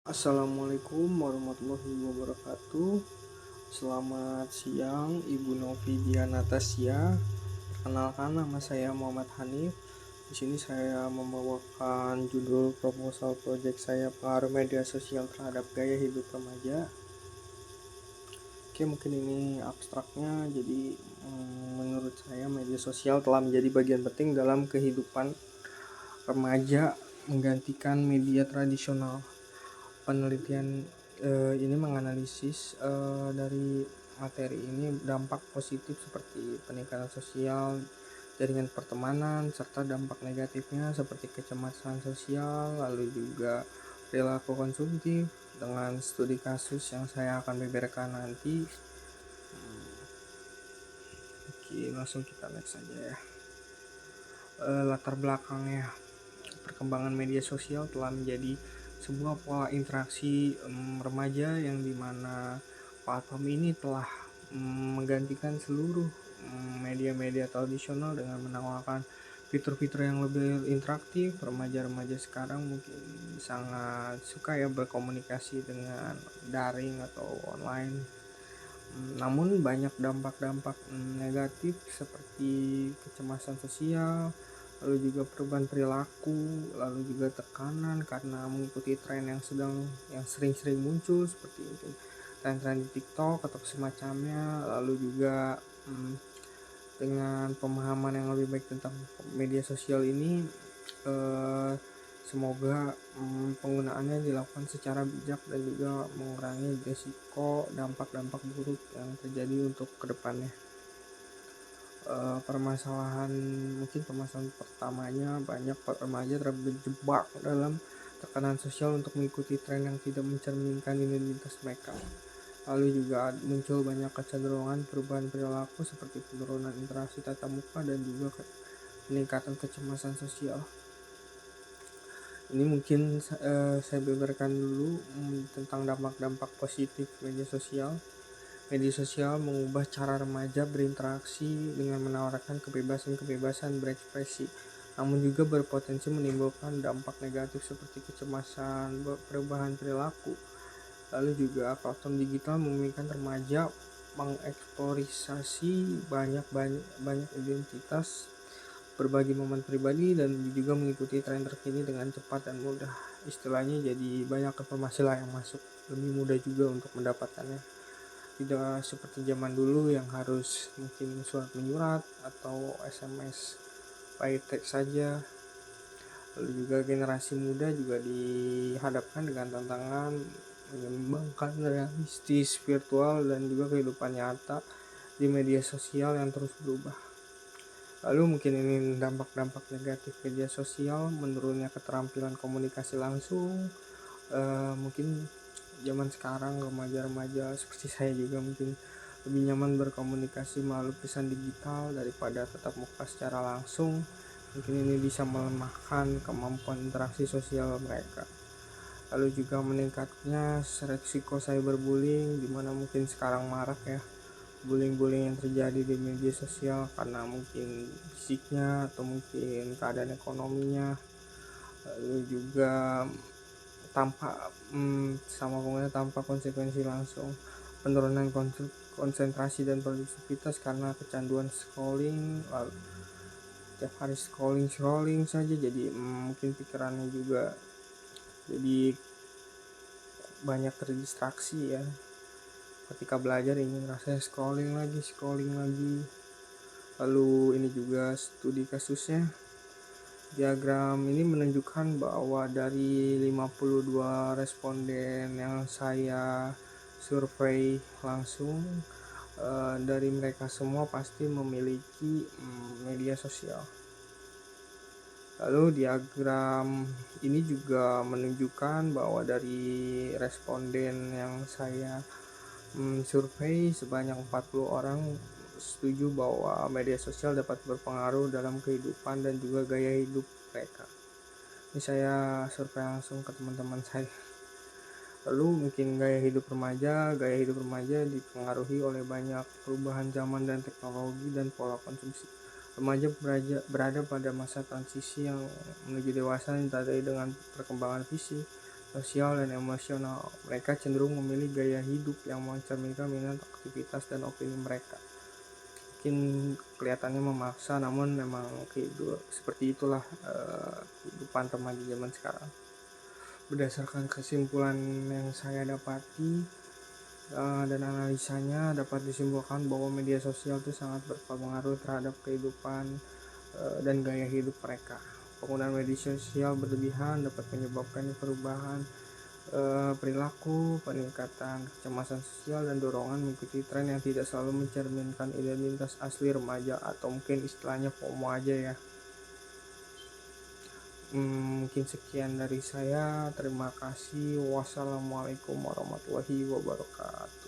Assalamualaikum warahmatullahi wabarakatuh. Selamat siang Ibu Novidia Natasya. Perkenalkan, nama saya Muhammad Hanif. Di sini saya membawakan judul proposal proyek saya, pengaruh media sosial terhadap gaya hidup remaja. Oke, mungkin ini abstraknya. Jadi menurut saya media sosial telah menjadi bagian penting dalam kehidupan remaja, menggantikan media tradisional. Penelitian ini menganalisis dari materi ini dampak positif seperti peningkatan sosial, jaringan pertemanan, serta dampak negatifnya seperti kecemasan sosial, lalu juga perilaku konsumtif. Dengan studi kasus yang saya akan beberkan nanti, oke, langsung kita next saja ya. Latar belakangnya, perkembangan media sosial telah menjadi sebuah pola interaksi remaja yang dimana platform ini telah menggantikan seluruh media-media tradisional dengan menawarkan fitur-fitur yang lebih interaktif. Remaja-remaja sekarang mungkin sangat suka ya berkomunikasi dengan daring atau online. Namun banyak dampak-dampak negatif seperti kecemasan sosial, lalu juga perubahan perilaku, lalu juga tekanan karena mengikuti tren yang sering-sering muncul seperti mungkin tren-tren di TikTok atau semacamnya. Lalu juga dengan pemahaman yang lebih baik tentang media sosial ini, semoga penggunaannya dilakukan secara bijak dan juga mengurangi risiko dampak-dampak buruk yang terjadi untuk kedepannya. Permasalahan pertamanya, banyak remaja terjebak dalam tekanan sosial untuk mengikuti tren yang tidak mencerminkan identitas mereka. Lalu juga muncul banyak kecenderungan perubahan perilaku seperti penurunan interaksi tatap muka dan juga peningkatan kecemasan sosial. Ini mungkin saya beberkan dulu tentang dampak-dampak positif media sosial. Media sosial mengubah cara remaja berinteraksi dengan menawarkan kebebasan berekspresi, namun juga berpotensi menimbulkan dampak negatif seperti kecemasan, perubahan perilaku. Lalu juga platform digital memungkinkan remaja mengeksplorisasi banyak identitas, berbagi momen pribadi, dan juga mengikuti tren terkini dengan cepat dan mudah. Istilahnya jadi banyak informasi lah yang masuk, lebih mudah juga untuk mendapatkannya. Tidak seperti zaman dulu yang harus mungkin surat menyurat atau SMS by text saja. Lalu juga generasi muda juga dihadapkan dengan tantangan menyeimbangkan realistis virtual dan juga kehidupan nyata di media sosial yang terus berubah. Lalu mungkin ini dampak-dampak negatif media sosial, menurunnya keterampilan komunikasi langsung. Mungkin zaman sekarang remaja-remaja seperti saya juga mungkin lebih nyaman berkomunikasi melalui pesan digital daripada tatap muka secara langsung. Mungkin ini bisa melemahkan kemampuan interaksi sosial mereka. Lalu juga meningkatnya resiko cyberbullying, dimana mungkin sekarang marak ya bullying yang terjadi di media sosial karena mungkin fisiknya atau mungkin keadaan ekonominya. Lalu juga tanpa konsekuensi langsung, penurunan konsentrasi dan produktivitas karena kecanduan scrolling, lalu tiap hari scrolling saja, jadi mungkin pikirannya juga jadi banyak terdistraksi ya, ketika belajar ingin rasanya scrolling lagi. Lalu ini juga studi kasusnya. Diagram ini menunjukkan bahwa dari 52 responden yang saya survei langsung, dari mereka semua pasti memiliki media sosial. Lalu diagram ini juga menunjukkan bahwa dari responden yang saya survei sebanyak 40 orang setuju bahwa media sosial dapat berpengaruh dalam kehidupan dan juga gaya hidup mereka. Ini saya survei langsung ke teman-teman saya. Lalu mungkin gaya hidup remaja dipengaruhi oleh banyak perubahan zaman dan teknologi dan pola konsumsi. Remaja berada pada masa transisi yang menuju dewasa yang ditandai dengan perkembangan fisik, sosial dan emosional. Mereka cenderung memilih gaya hidup yang mencerminkan minat, aktivitas, dan opini mereka. Mungkin kelihatannya memaksa, namun memang seperti itulah kehidupan remaja zaman sekarang. Berdasarkan kesimpulan yang saya dapati dan analisanya, dapat disimpulkan bahwa media sosial itu sangat berpengaruh terhadap kehidupan dan gaya hidup mereka. Penggunaan media sosial berlebihan dapat menyebabkan perubahan perilaku, peningkatan kecemasan sosial, dan dorongan mengikuti tren yang tidak selalu mencerminkan identitas asli remaja, atau mungkin istilahnya FOMO aja ya. Mungkin sekian dari saya. Terima kasih. Wassalamualaikum warahmatullahi wabarakatuh.